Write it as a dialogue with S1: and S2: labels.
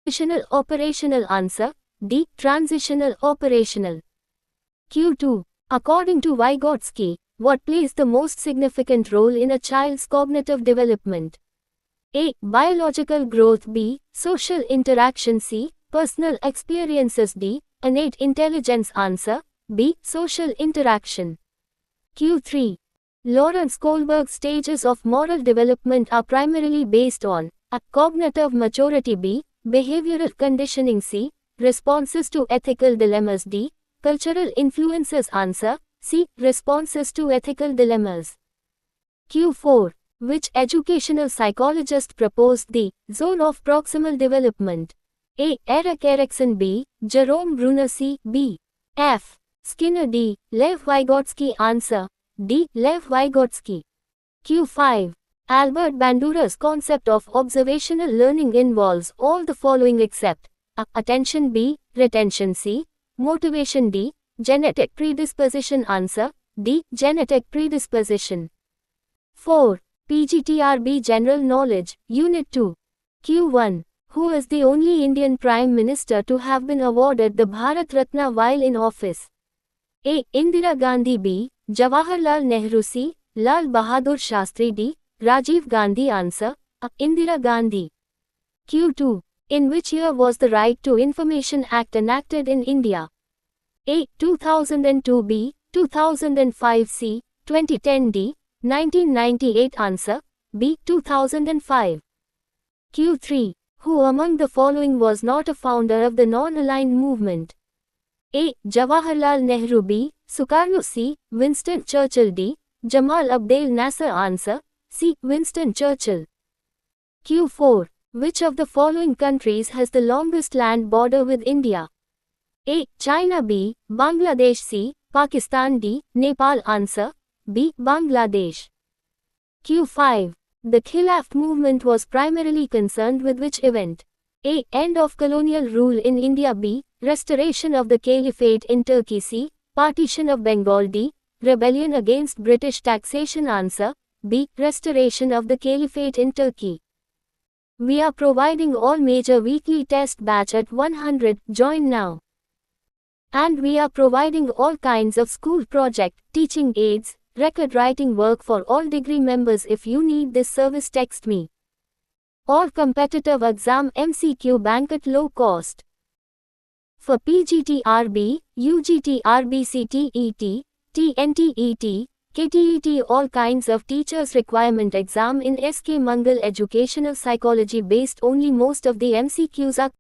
S1: Transitional operational answer, D. Transitional operational. Q2. According to Vygotsky, what plays the most significant role in a child's cognitive development? A. Biological growth. B. Social interaction. C. Personal experiences. D. Innate intelligence. Answer, B. Social interaction. Q3. Lawrence Kohlberg's stages of moral development are primarily based on A. Cognitive maturity. B. Behavioral conditioning. C. Responses to ethical dilemmas. D. Cultural influences. Answer, C. Responses to ethical dilemmas. Q4. Which educational psychologist proposed the zone of proximal development? A. Erik Erikson. B. Jerome Bruner. C. B. F. Skinner. D. Lev Vygotsky. Answer, D. Lev Vygotsky. Q5. Albert Bandura's concept of observational learning involves all the following except A. Attention. B. Retention. C. Motivation. D. Genetic predisposition. Answer, D. Genetic predisposition. 4. PGTRB General Knowledge, Unit 2. Q1. Who is the only Indian Prime Minister to have been awarded the Bharat Ratna while in office? A. Indira Gandhi. B. Jawaharlal Nehru. C. Lal Bahadur Shastri. D. Rajiv Gandhi. Answer, A. Indira Gandhi. Q2. In which year was the Right to Information Act enacted in India? A. 2002. B. 2005. C. 2010. D. 1998. Answer, B. 2005. Q3. Who among the following was not a founder of the non-aligned movement? A. Jawaharlal Nehru. B. Sukarno. C. Winston Churchill. D. Jamal Abdel Nasser. Answer, C. Winston Churchill. Q4. Which of the following countries has the longest land border with India? A. China. B. Bangladesh. C. Pakistan. D. Nepal. Answer, B. Bangladesh. Q5. The Khilafat movement was primarily concerned with which event? A. End of colonial rule in India. B. Restoration of the Caliphate in Turkey. C. Partition of Bengal. D. Rebellion against British taxation. Answer, B. Restoration of the Caliphate in Turkey. We are providing all major weekly test batch at 100, join now. And we are providing all kinds of school project, teaching aids, record writing work for all degree members. If you need this service, text me. All competitive exam MCQ bank at low cost. For PGTRB, UGTRB, CTET, TNTET, KTET, all kinds of teachers requirement exam in SK Mangal educational psychology based only. Most of the MCQs are